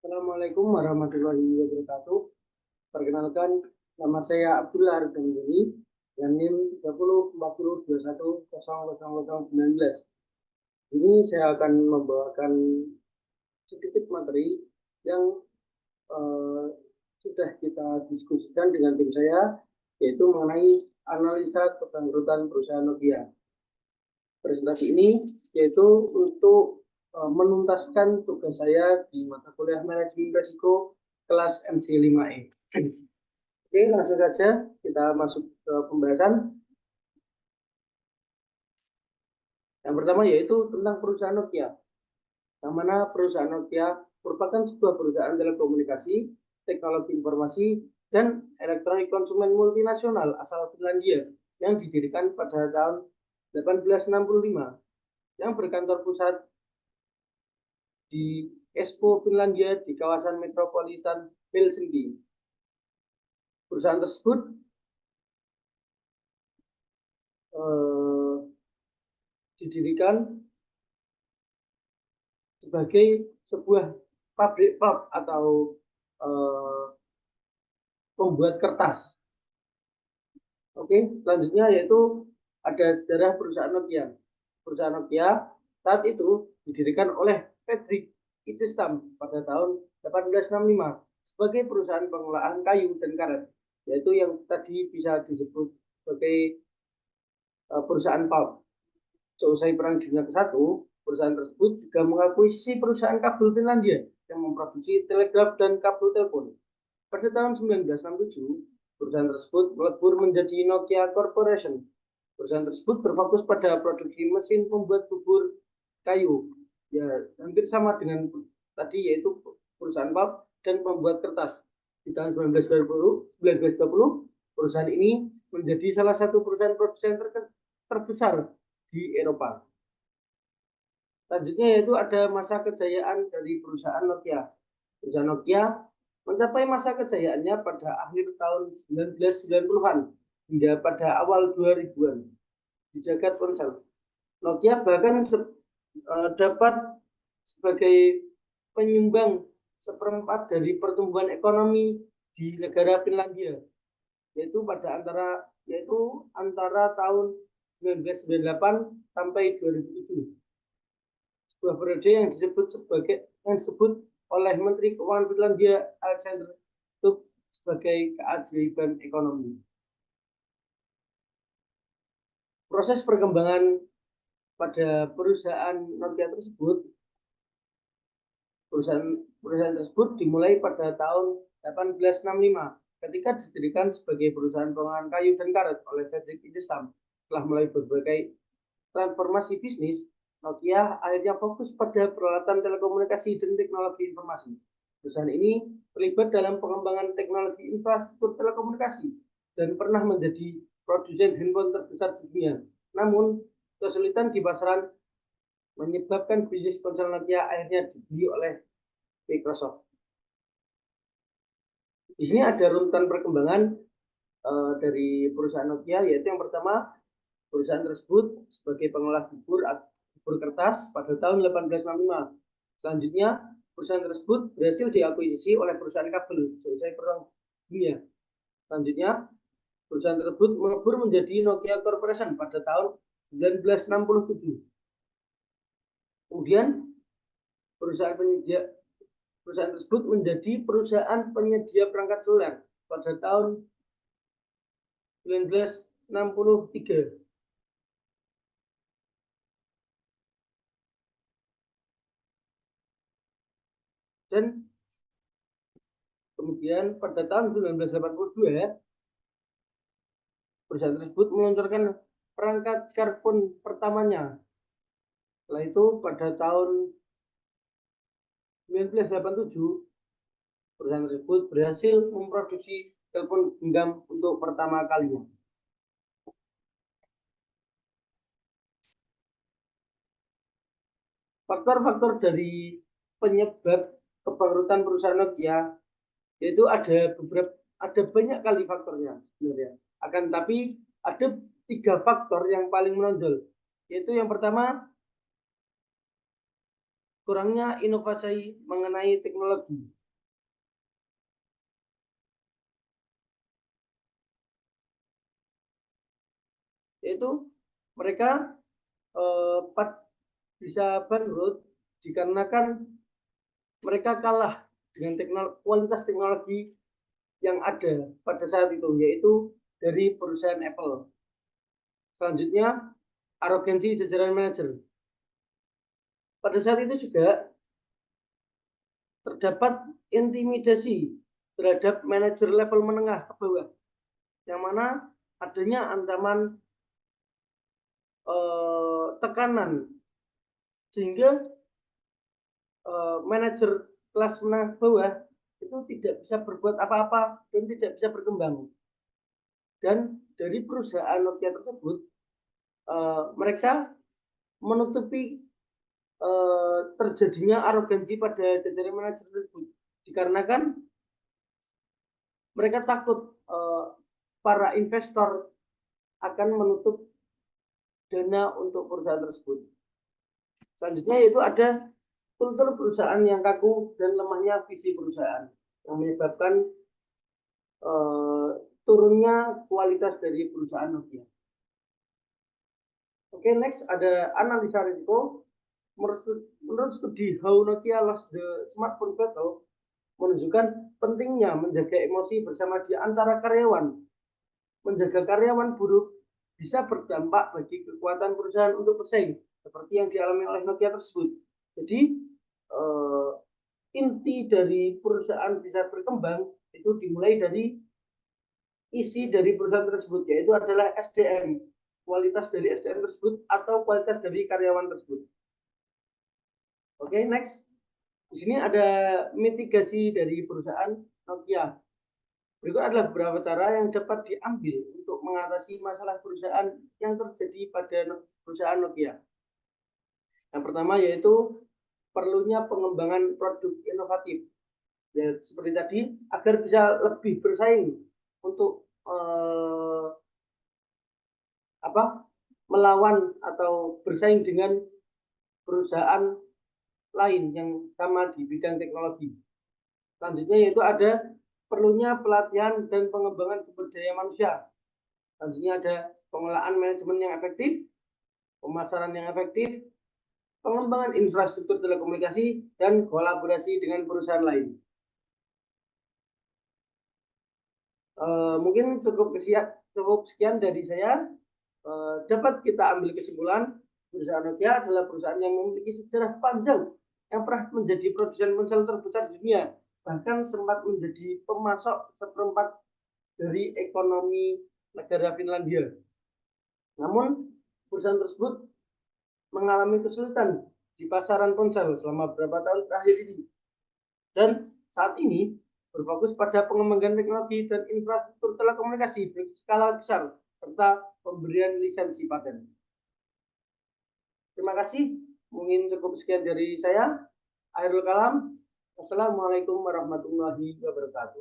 Assalamualaikum warahmatullahi wabarakatuh. Perkenalkan, nama saya Abdullah Argandini dan NIM 3040210019. Ini saya akan membawakan sedikit materi yang eh, sudah kita diskusikan dengan tim saya, yaitu mengenai analisa kebangkrutan perusahaan Nokia. Presentasi ini yaitu untuk menuntaskan tugas saya di mata kuliah manajemen risiko kelas MC5E. Oke, langsung saja kita masuk ke pembahasan. Yang pertama yaitu tentang perusahaan Nokia. Yang mana perusahaan Nokia merupakan sebuah perusahaan telekomunikasi, teknologi informasi, dan elektronik konsumen multinasional asal Finlandia yang didirikan pada tahun 1865 yang berkantor pusat di Espoo, Finlandia di kawasan metropolitan Helsinki. Perusahaan tersebut didirikan sebagai sebuah pabrik pulp atau pembuat kertas. Oke, selanjutnya yaitu ada sejarah perusahaan Nokia. Perusahaan Nokia saat itu didirikan oleh Fredrik Idestam pada tahun 1865 sebagai perusahaan pengolahan kayu dan karet, yaitu yang tadi bisa disebut sebagai perusahaan pulp. Seusai Perang Dunia ke-1, perusahaan tersebut juga mengakuisisi perusahaan kabel Finlandia yang memproduksi telegraf dan kabel telepon. Pada tahun 1967, perusahaan tersebut melebur menjadi Nokia Corporation. Perusahaan tersebut berfokus pada produksi mesin pembuat bubur kayu, ya hampir sama dengan tadi, yaitu perusahaan pulp dan pembuat kertas. Di tahun 1920, perusahaan ini menjadi salah satu perusahaan produsen terbesar di Eropa. Selanjutnya yaitu ada masa kejayaan dari perusahaan Nokia. Perusahaan Nokia mencapai masa kejayaannya pada akhir tahun 1990-an hingga pada awal 2000-an di jagat ponsel. Nokia bahkan dapat sebagai penyumbang seperempat dari pertumbuhan ekonomi di negara Finlandia, yaitu antara tahun 1998 sampai 2007. Sebuah periode yang disebut oleh Menteri Keuangan Finlandia Alexander Stubb sebagai keajaiban ekonomi. Proses perkembangan pada perusahaan Nokia tersebut, perusahaan tersebut dimulai pada tahun 1865 ketika didirikan sebagai perusahaan pengolahan kayu dan karet oleh Fredrik Idestam. Setelah mulai berbagai transformasi bisnis, Nokia akhirnya fokus pada peralatan telekomunikasi dan teknologi informasi. Perusahaan ini terlibat dalam pengembangan teknologi infrastruktur telekomunikasi dan pernah menjadi produsen handphone terbesar di dunia. Namun, kesulitan di pasaran menyebabkan bisnis ponsel Nokia akhirnya dibeli oleh Microsoft. Di sini ada runutan perkembangan dari perusahaan Nokia, yaitu yang pertama, perusahaan tersebut sebagai pengolah bubur kertas pada tahun 1865. Selanjutnya, perusahaan tersebut berhasil diakuisisi oleh perusahaan kabel seusai Perang Dunia. Selanjutnya, perusahaan tersebut melebur menjadi Nokia Corporation pada tahun 1967. Kemudian, perusahaan tersebut menjadi perusahaan penyedia perangkat seluler pada tahun 1963. Dan kemudian pada tahun 1982, perusahaan tersebut meluncurkan perangkat smartphone pertamanya. Setelah itu pada tahun 1987, perusahaan tersebut berhasil memproduksi telepon genggam untuk pertama kalinya. Faktor-faktor dari penyebab kebangkrutan perusahaan Nokia yaitu ada banyak kali faktornya sebenarnya. Akan tapi ada 3 faktor yang paling menonjol, yaitu yang pertama, kurangnya inovasi mengenai teknologi. yaitu mereka bisa bangkrut dikarenakan mereka kalah dengan kualitas teknologi yang ada pada saat itu, yaitu dari perusahaan Apple. Selanjutnya, arogansi jajaran manajer. Pada saat itu juga terdapat intimidasi terhadap manajer level menengah ke bawah, yang mana adanya ancaman tekanan sehingga manajer kelas menengah bawah itu tidak bisa berbuat apa-apa dan tidak bisa berkembang. Dan dari perusahaan Nokia tersebut, mereka menutupi terjadinya arogansi pada jajaran manajer tersebut, dikarenakan mereka takut para investor akan menutup dana untuk perusahaan tersebut. Selanjutnya yaitu ada kultur perusahaan yang kaku dan lemahnya visi perusahaan yang menyebabkan turunnya kualitas dari perusahaan Nokia. Oke, next ada analisa risiko. Menurut studi How Nokia Lost the Smartphone Battle menunjukkan pentingnya menjaga emosi bersama di antara karyawan. Menjaga karyawan buruk bisa berdampak bagi kekuatan perusahaan untuk bersaing, seperti yang dialami oleh Nokia tersebut. Jadi inti dari perusahaan bisa berkembang itu dimulai dari isi dari perusahaan tersebut, yaitu adalah SDM, kualitas dari SDM tersebut atau kualitas dari karyawan tersebut. Oke, next. Di sini ada mitigasi dari perusahaan Nokia. Berikut adalah beberapa cara yang dapat diambil untuk mengatasi masalah perusahaan yang terjadi pada perusahaan Nokia. Yang pertama yaitu perlunya pengembangan produk inovatif. Ya, seperti tadi, agar bisa lebih bersaing untuk melawan atau bersaing dengan perusahaan lain yang sama di bidang teknologi. Selanjutnya yaitu ada perlunya pelatihan dan pengembangan sumber daya manusia. Selanjutnya ada pengelolaan manajemen yang efektif, pemasaran yang efektif, pengembangan infrastruktur telekomunikasi, dan kolaborasi dengan perusahaan lain. Mungkin cukup sekian dari saya. Dapat kita ambil kesimpulan, perusahaan Nokia adalah perusahaan yang memiliki sejarah panjang yang pernah menjadi produsen ponsel terbesar di dunia, bahkan sempat menjadi pemasok seperempat dari ekonomi negara Finlandia. Namun, perusahaan tersebut mengalami kesulitan di pasaran ponsel selama beberapa tahun terakhir ini. Dan saat ini berfokus pada pengembangan teknologi dan infrastruktur telekomunikasi berskala besar serta pemberian lisensi paten. Terima kasih. Mungkin cukup sekian dari saya. Akhirul kalam. Assalamualaikum warahmatullahi wabarakatuh.